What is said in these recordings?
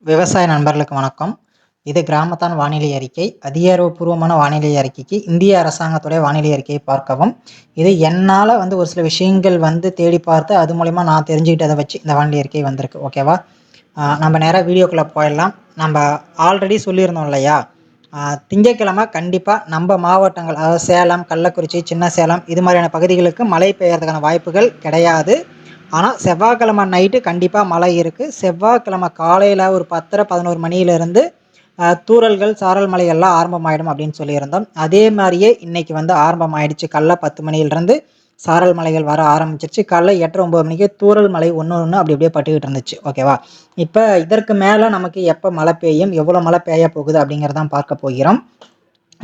விவசாய நண்பர்களுக்கு வணக்கம். இது கிராமத்தான் வானிலை அறிக்கை. அதிகாரப்பூர்வமான வானிலை அறிக்கைக்கு இந்திய அரசாங்கத்துடைய வானிலை அறிக்கையை பார்க்கவும். இது என்னால் ஒரு சில விஷயங்கள் தேடி பார்த்து அது மூலிமா நான் தெரிஞ்சுக்கிட்டதை வச்சு இந்த வானிலை அறிக்கை வந்திருக்கு. ஓகேவா? நம்ம நேராக வீடியோக்குள்ளே போயிடலாம். நம்ம ஆல்ரெடி சொல்லியிருந்தோம் இல்லையா, திங்கட்கிழமை கண்டிப்பாக நம்ம மாவட்டங்கள், அதாவது சேலம், கள்ளக்குறிச்சி, சின்ன சேலம் இது மாதிரியான பகுதிகளுக்கு மழை பெய்யறதுக்கான வாய்ப்புகள் கிடையாது. ஆனால் செவ்வாய்க்கிழமை நைட்டு கண்டிப்பாக மழை இருக்குது. செவ்வாய்க்கிழமை காலையில் ஒரு 10:30 11 மணியிலேருந்து தூறல்கள், சாரல் மழைகள்லாம் ஆரம்பமாயிடும் அப்படின்னு சொல்லியிருந்தோம். அதே மாதிரியே இன்றைக்கி ஆரம்பம் ஆயிடுச்சு. காலைல 10 மணியிலிருந்து சாரல் மலைகள் வர ஆரம்பிச்சிருச்சு. காலைல 8:30 9 மணிக்கு தூறல் மழை ஒன்று அப்படி அப்படியே பட்டுக்கிட்டு இருந்துச்சு. ஓகேவா? இப்போ இதற்கு மேலே நமக்கு எப்போ மழை பெய்யும், எவ்வளோ மழை பெய்ய போகுது அப்படிங்கிறதான் பார்க்க போகிறோம்.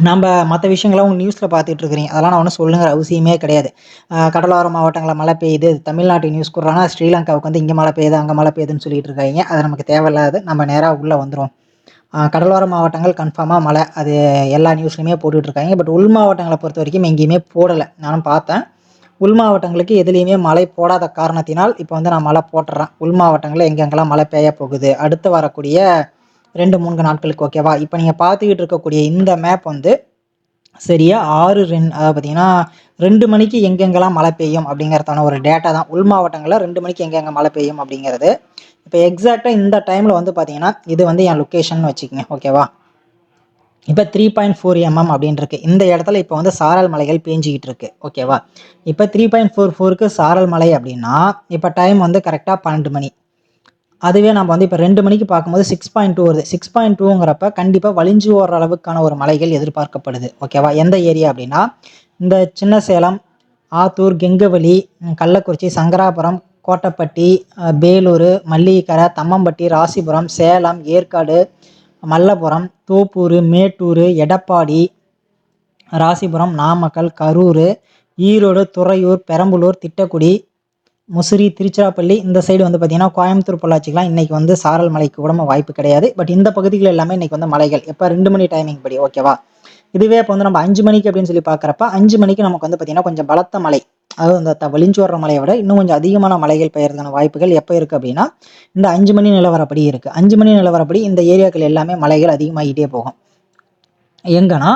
நம்ம மற்ற விஷயங்கள்லாம் உங்கள் நியூஸில் பார்த்துட்டு இருக்கிறீங்க. அதெல்லாம் நான் ஒன்றும் சொல்லுங்கிற அவசியமே கிடையாது. கடலோர மாவட்டங்களில் மழை பெய்யுது, தமிழ்நாட்டு நியூஸ் கூடுறானா ஸ்ரீலங்காவுக்கு இங்கே மழை பெய்யுது, அங்கே மழை பெய்யுதுன்னு சொல்லிட்டு இருக்காங்க. அது நமக்கு தேவையில்லாது. நம்ம நேராக உள்ளே வந்துடும். கடலோர மாவட்டங்கள் கன்ஃபார்மாக மழை, அது எல்லா நியூஸ்லையுமே போட்டுட்ருக்காங்க. பட் உள் மாவட்டங்களை பொறுத்த வரைக்கும் எங்கேயுமே போடலை. நானும் பார்த்தேன். உள் மாவட்டங்களுக்கு எதுலேயுமே மழை போடாத காரணத்தினால் இப்போ நான் மழை போட்டுறேன். உள் மாவட்டங்களில் எங்கெங்கெல்லாம் மழை பெய்ய போகுது அடுத்து வரக்கூடிய 2-3 நாட்களுக்கு. ஓகேவா? இப்போ நீங்கள் பார்த்துக்கிட்டு இருக்கக்கூடிய இந்த மேப் சரியா 6-2, அதாவது பார்த்தீங்கன்னா 2 மணிக்கு எங்கெங்கெல்லாம் மழை பெய்யும் அப்படிங்கிறதான ஒரு டேட்டா தான். உள் மாவட்டங்களில் 2 மணிக்கு எங்கெங்கே மழை பெய்யும் அப்படிங்கிறது. இப்போ எக்ஸாக்டாக இந்த டைமில் பார்த்தீங்கன்னா இது என் லொக்கேஷன் வச்சுக்கோங்க. ஓகேவா? இப்போ 3.4 mm அப்படின்னு இருக்கு. இந்த இடத்துல இப்போ சாரல் மலைகள் பேஞ்சிக்கிட்டு இருக்கு. ஓகேவா? இப்போ 3.44க்கு சாரல் மலை அப்படின்னா இப்போ டைம் கரெக்டாக 12 மணி. அதுவே நம்ம இப்போ 2 மணிக்கு பார்க்கும்போது 6.2 வருது. 6.2ங்கிறப்ப கண்டிப்பாக வலிஞ்சு ஓடுற அளவுக்கான ஒரு மலைகள் எதிர்பார்க்கப்படுது. ஓகேவா? எந்த ஏரியா அப்படின்னா இந்த சின்ன சேலம், ஆத்தூர், கெங்கவலி, கள்ளக்குறிச்சி, சங்கராபுரம், கோட்டப்பட்டி, பேலூர், மல்லிகரை, தம்மம்பட்டி, ராசிபுரம், சேலம், ஏற்காடு, மல்லபுரம், தோப்பூர், மேட்டூர், எடப்பாடி, ராசிபுரம், நாமக்கல், கரூர், ஈரோடு, துறையூர், பெரம்பலூர், திட்டக்குடி, முசிறி, திருச்சிராப்பள்ளி இந்த சைடு பார்த்தீங்கன்னா கோயம்புத்தூர், பொள்ளாச்சிக்கெலாம் இன்றைக்கி சாரல் மலைக்கு கூட வாய்ப்பு கிடையாது. பட் இந்த பகுதிகள் எல்லாமே இன்றைக்கி மலைகள் எப்போ 2 மணி டைமிங் படி. ஓகேவா? இதுவே இப்போ நம்ம 5 மணிக்கு அப்படின்னு சொல்லி பார்க்குறப்ப 5 மணிக்கு நமக்கு பார்த்தீங்கன்னா கொஞ்சம் பலத்த மழை, அதாவது இந்த வலிஞ்சு வர்ற மலையை விட இன்னும் கொஞ்சம் அதிகமான மலைகள் பெய்யறதுக்கான வாய்ப்புகள் எப்போ இருக்குது அப்படின்னா இந்த 5 மணி நிலவரப்படி இருக்குது. 5 மணி நிலவரப்படி இந்த ஏரியாக்கள் எல்லாமே மலைகள் அதிகமாகிட்டே போகும். எங்கன்னா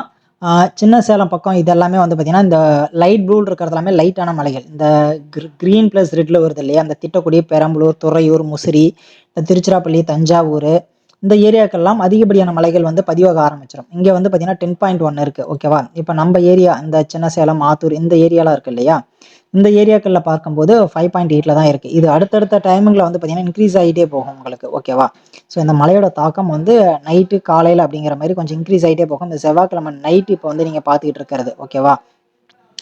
சின்ன சேலம் பக்கம் இதெல்லாமே பார்த்தீங்கன்னா இந்த லைட் ப்ளூ இருக்கிறது எல்லாமே லைட்டான மலைகள். இந்த க்ரீன் ப்ளஸ் ரெட்டில் வருது இல்லையா, அந்த திட்டக்குடி, பெரம்பலூர், துறையூர், முசிறி, திருச்சிராப்பள்ளி, தஞ்சாவூர் இந்த ஏரியாக்கெல்லாம் அதிகப்படியான மலைகள் பதிவாக ஆரம்பிச்சிடும். இங்கே பார்த்தீங்கன்னா 10.1 இருக்குது. ஓகேவா? இப்போ நம்ம ஏரியா இந்த சின்ன சேலம், ஆத்தூர் இந்த ஏரியாலாம் இருக்குது இல்லையா, இந்த ஏரியாக்களில் பார்க்கும்போது 5.8 தான் இருக்குது. இது அடுத்தடுத்த டைமிங்கில் பார்த்தீங்கன்னா இன்க்ரீஸ் ஆகிட்டே போகும் உங்களுக்கு. ஓகேவா? ஸோ இந்த மழையோட தாக்கம் நைட்டு காலையில் அப்படிங்கிற மாதிரி கொஞ்சம் இன்க்ரீஸ் ஆகிட்டே போகும். இந்த செவ்வாய்க்கிழமை நைட்டு இப்போ நீங்கள் பார்த்துக்கிட்டு இருக்கிறது. ஓகேவா?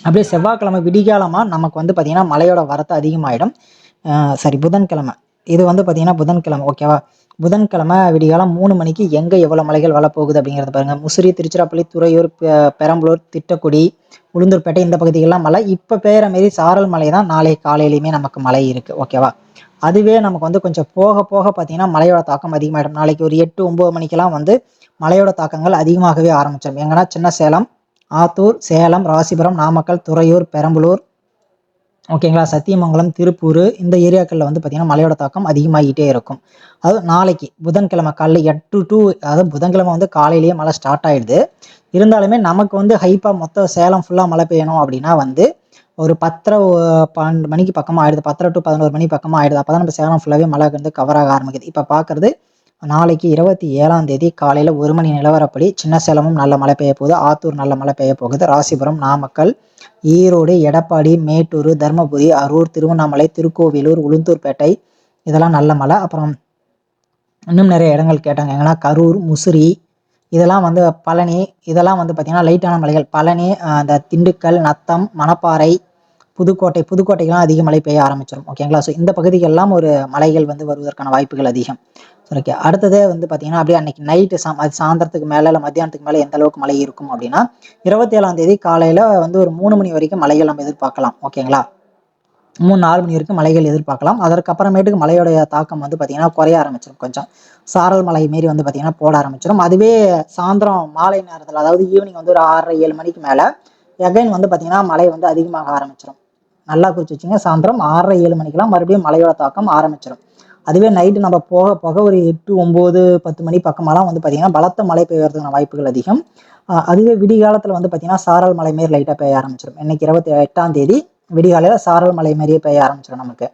அப்படியே செவ்வாய்க்கிழமை விடிகாலமாக நமக்கு பார்த்தீங்கன்னா மழையோட வரத்து அதிகமாகிடும். சரி, புதன்கிழமை இது பார்த்தீங்கன்னா புதன்கிழமை. ஓகேவா? புதன்கிழமை விடிகாலம் 3 மணிக்கு எங்கே எவ்வளோ மலைகள் வரப்போகுது அப்படிங்கிறத பாருங்கள். முசிறி, திருச்சிராப்பள்ளி, துறையூர், பெரம்பலூர், திட்டக்குடி, உளுந்தூர்பேட்டை இந்த பகுதிகள்லாம் மழை. இப்போ பெய்கிற மாரி சாரல் மலை தான் நாளை காலையிலையுமே நமக்கு மழை இருக்குது. ஓகேவா? அதுவே நமக்கு கொஞ்சம் போக போக பார்த்தீங்கன்னா மழையோட தாக்கம் அதிகமாகிடும். நாளைக்கு ஒரு 8 9 மணிக்கெல்லாம் மழையோட தாக்கங்கள் அதிகமாகவே ஆரம்பிச்சிடும். எங்கன்னா சின்ன சேலம், ஆத்தூர், சேலம், ராசிபுரம், நாமக்கல், துறையூர், பெரம்பலூர், ஓகேங்களா, சத்தியமங்கலம், திருப்பூர் இந்த ஏரியாக்களில் பார்த்தீங்கன்னா மழையோட தாக்கம் அதிகமாகிட்டே இருக்கும். அதாவது நாளைக்கு புதன்கிழமை காலையில் 8 to, அதாவது புதன்கிழமை காலையிலேயே மழை ஸ்டார்ட் ஆகிடுது. இருந்தாலுமே நமக்கு ஹைப்பாக மொத்தம் சேலம் ஃபுல்லாக மழை பெய்யணும் அப்படின்னா ஒரு 10:30 12 மணிக்கு பக்கமாக ஆகிடுது. 10:30 to 11 மணி பக்கமாக ஆகிடுது. அப்போ தான் நம்ம சேலம் ஃபுல்லாகவே மழை கவர் ஆக ஆரம்பிக்குது. இப்போ பார்க்குறது நாளைக்கு 27ஆம் தேதி காலையில் 1 மணி நிலவரப்படி சின்ன சேலமும் நல்ல மழை பெய்ய போகுது, ஆத்தூர் நல்ல மழை பெய்ய போகுது, ராசிபுரம், நாமக்கல், ஈரோடு, எடப்பாடி, மேட்டூர், தருமபுரி, அரூர், திருவண்ணாமலை, திருக்கோவிலூர், உளுந்தூர்பேட்டை இதெல்லாம் நல்ல மழை. அப்புறம் இன்னும் நிறைய இடங்கள் கேட்டாங்க. எங்கன்னா கரூர், முசிறி இதெல்லாம் பழனி இதெல்லாம் பார்த்தீங்கன்னா லைட்டான மலைகள். பழனி, அந்த திண்டுக்கல், நத்தம், மணப்பாறை, புதுக்கோட்டைக்கெல்லாம் அதிக மழை பெய்ய ஆரம்பிச்சிடும். ஓகேங்களா? ஸோ இந்த பகுதிகளெல்லாம் ஒரு மலைகள் வருவதற்கான வாய்ப்புகள் அதிகம். ஓகே, அடுத்ததே பார்த்தீங்கன்னா அப்படியே அன்னைக்கு நைட்டு சாயந்தரத்துக்கு மேலே இல்லை மத்தியானத்துக்கு மேலே எந்த அளவுக்கு மழை இருக்கும் அப்படின்னா 27ஆம் தேதி காலையில் ஒரு 3 மணி வரைக்கும் மழைகள் நம்ம எதிர்பார்க்கலாம். ஓகேங்களா? 3-4 மணி வரைக்கும் மழைகள் எதிர்பார்க்கலாம். அதற்கப்புறமேட்டுக்கு மழையோடைய தாக்கம் பார்த்தீங்கன்னா குறைய ஆரம்பிச்சிடும். கொஞ்சம் சாரல் மலை மாரி பார்த்தீங்கன்னா போட ஆரம்பிச்சிடும். அதுவே சாயந்தரம் மாலை நேரத்தில், அதாவது ஈவினிங் ஒரு 6:30 7 மணிக்கு மேலே எகைன் பார்த்தீங்கன்னா மழை அதிகமாக ஆரம்பிச்சிடும். நல்லா குறிச்சு வச்சுங்க. சாயந்தரம் 6:30 7 மணிக்கெல்லாம் மறுபடியும் மழையோட தாக்கம் ஆரம்பிச்சிடும். அதுவே நைட்டு நம்ம போக போக ஒரு 8, 9, 10 மணி பக்கமெல்லாம் வந்து பார்த்தீங்கன்னா பலத்த மழை பெய்யறதுக்கான வாய்ப்புகள் அதிகம். அதுவே விடிகாலத்தில் வந்து பார்த்தீங்கன்னா சாரல் மழை மாரி லைட்டாக பெய்ய ஆரம்பிச்சிடும். இன்னைக்கு 28ஆம் தேதி விடிகாலையில் சாரல் மழை மாரியே பெய்ய ஆரம்பிச்சிடும் நமக்கு.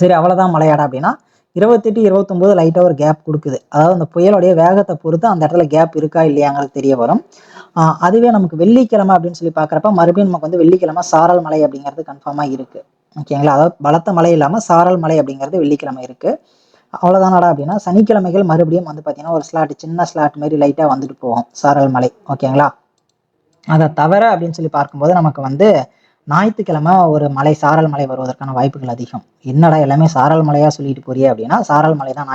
சரி அவ்வளோதான் மழையாடா அப்படின்னா 28, 29 லைட்டாக ஒரு கேப் கொடுக்குது. அதாவது அந்த புயலுடைய வேகத்தை பொறுத்து அந்த இடத்துல கேப் இருக்கா இல்லையாங்கிறது தெரிய வரும். அதுவே நமக்கு வெள்ளிக்கிழமை அப்படின்னு சொல்லி பார்க்குறப்ப மறுபடியும் நமக்கு வந்து வெள்ளிக்கிழமை சாரல் மழை அப்படிங்கிறது கன்ஃபார்மாக இருக்குது. ஓகேங்களா? அதாவது பலத்த மழை இல்லாமல் சாரல் மழை அப்படிங்கிறது வெள்ளிக்கிழமை இருக்குது. அவ்வளோதானடா அப்படின்னா சனிக்கிழமைகள் மறுபடியும் வந்து பார்த்தீங்கன்னா ஒரு சின்ன ஸ்லாட் மாரி லைட்டாக வந்துட்டு போகும் சாரல் மழை. ஓகேங்களா? அதை தவிர அப்படின்னு சொல்லி பார்க்கும்போது நமக்கு வந்து ஞாயிற்றுக்கிழமை ஒரு சாரல் மழை வருவதற்கான வாய்ப்புகள் அதிகம். என்னடா எல்லாமே சாரல் மழையா சொல்லிட்டு போறியே அப்படின்னா சாரல் மழை தான்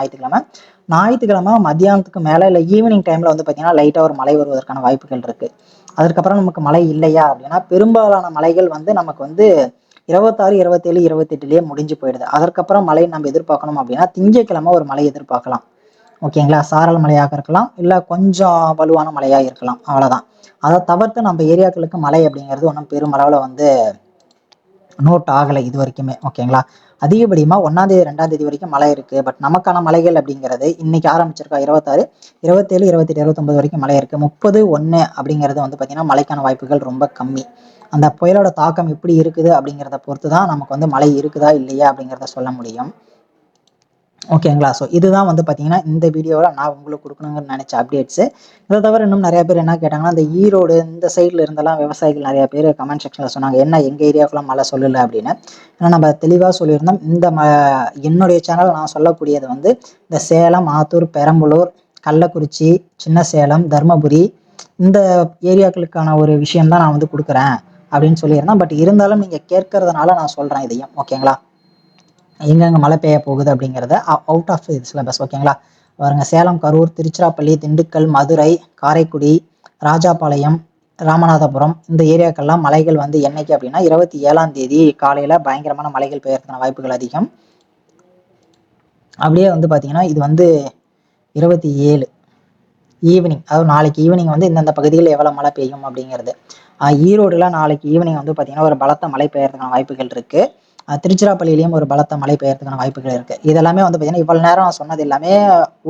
ஞாயிற்றுக்கிழமை மத்தியானத்துக்கு மேலே இல்லை ஈவினிங் டைமில் வந்து பார்த்தீங்கன்னா லைட்டாக ஒரு மழை வருவதற்கான வாய்ப்புகள் இருக்குது. அதுக்கப்புறம் நமக்கு மழை இல்லையா அப்படின்னா பெரும்பாலான மழைகள் வந்து நமக்கு வந்து 26, 27, 28 முடிஞ்சு போயிடுது. அதற்கப்புறம் மழை நம்ம எதிர்பார்க்கணும் அப்படின்னா திங்கட்கிழமை ஒரு மழை எதிர்பார்க்கலாம். ஓகேங்களா? சாரல் மழையாக இருக்கலாம், இல்லை கொஞ்சம் வலுவான மழையாக இருக்கலாம். அவ்வளோதான். அதை தவிர்த்து நம்ம ஏரியாக்களுக்கு மழை அப்படிங்கிறது ஒன்றும் பெருமளவில் வந்து நோட் ஆகலை இது வரைக்குமே. ஓகேங்களா? அதிகப்படியமாக 1ஆம் தேதி 2ஆம் தேதி வரைக்கும் மழை இருக்குது. பட் நமக்கான மழைகள் அப்படிங்கிறது இன்னைக்கு ஆரம்பிச்சிருக்கா 26, 27, 28, 29 வரைக்கும் மழை இருக்குது. 30, 1 அப்படிங்கிறது வந்து பார்த்தீங்கன்னா மழைக்கான வாய்ப்புகள் ரொம்ப கம்மி. அந்த புயலோட தாக்கம் எப்படி இருக்குது அப்படிங்கிறத பொறுத்து தான் நமக்கு வந்து மழை இருக்குதா இல்லையா அப்படிங்கிறத சொல்ல முடியும். ஓகேங்களா? ஸோ இதுதான் வந்து பார்த்தீங்கன்னா இந்த வீடியோவில் நான் உங்களுக்கு கொடுக்கணுங்கன்னு நினச்ச அப்டேட்ஸு. இதை தவிர இன்னும் நிறையா பேர் என்ன கேட்டாங்கன்னா, இந்த ஈரோடு இந்த சைடில் இருந்தெல்லாம் விவசாயிகள் நிறையா பேர் கமெண்ட் செக்ஷனில் சொன்னாங்க, என்ன எங்கள் ஏரியாவுக்குலாம் மழை சொல்லலை அப்படின்னு. ஏன்னா நம்ம தெளிவாக சொல்லியிருந்தோம். என்னுடைய சேனல் நான் சொல்லக்கூடியது வந்து இந்த சேலம், ஆத்தூர், பெரம்பலூர், கள்ளக்குறிச்சி, சின்ன சேலம், தருமபுரி இந்த ஏரியாக்களுக்கான ஒரு விஷயம் தான் நான் வந்து கொடுக்குறேன் அப்படின்னு சொல்லியிருந்தேன். பட் இருந்தாலும் நீங்கள் கேட்கறதுனால நான் சொல்கிறேன் இதையும். ஓகேங்களா? எங்கெங்கே மழை பெய்ய போகுது அப்படிங்கிறத அவுட் ஆஃப் இது சிலபஸ். ஓகேங்களா? பாருங்க, சேலம், கரூர், திருச்சிராப்பள்ளி, திண்டுக்கல், மதுரை, காரைக்குடி, ராஜாபாளையம், ராமநாதபுரம் இந்த ஏரியாக்கெல்லாம் மலைகள் வந்து என்னைக்கு அப்படின்னா 27ஆம் தேதி காலையில் பயங்கரமான மலைகள் பெய்யறதுக்கான வாய்ப்புகள் அதிகம். அப்படியே வந்து பார்த்தீங்கன்னா இது வந்து 27 ஈவினிங், அதாவது நாளைக்கு ஈவினிங் வந்து இந்தந்த பகுதியில் எவ்வளோ மழை பெய்யும் அப்படிங்கிறது. ஈரோடுல நாளைக்கு ஈவினிங் வந்து பார்த்தீங்கன்னா ஒரு பலத்த மழை பெய்யறதுக்கான வாய்ப்புகள் இருக்குது. திருச்சிராப்பள்ளியிலையும் ஒரு பலத்த மழை பெய்யறதுக்கான வாய்ப்புகள் இருக்குது. இதெல்லாமே வந்து பார்த்தீங்கன்னா இவ்வளோ நேரம் நான் சொன்னது எல்லாமே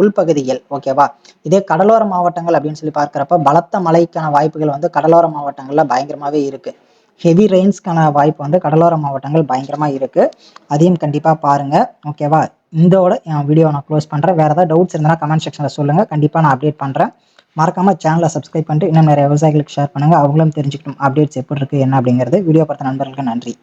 உள்பகுதிகள். ஓகேவா? இதே கடலோர மாவட்டங்கள் அப்படின்னு சொல்லி பார்க்குறப்ப பலத்த மழைக்கான வாய்ப்புகள் வந்து கடலோர மாவட்டங்களில் பயங்கரமாகவே இருக்குது. ஹெவி ரெயின்ஸ்க்கான வாய்ப்பு வந்து கடலோர மாவட்டங்கள் பயங்கரமாக இருக்குது. அதையும் கண்டிப்பாக பாருங்கள். ஓகேவா? இதோட என் வீடியோ நான் க்ளோஸ் பண்ணுறேன். வேறு ஏதாவது டவுட்ஸ் இருந்தால் கமெண்ட் செக்ஷனில் சொல்லுங்கள். கண்டிப்பாக நான் அப்டேட் பண்ணுறேன். மறக்காமல் சேனலை சப்ஸ்கிரைப் பண்ணிட்டு இன்னும் நிறைய விவசாயிகளுக்கு ஷேர் பண்ணுங்கள். அவங்களும் தெரிஞ்சுக்கணும் அப்டேட்ஸ் எப்படி இருக்குது என்ன அப்படிங்கிறது. வீடியோ பார்த்த நண்பர்களுக்கு நன்றி.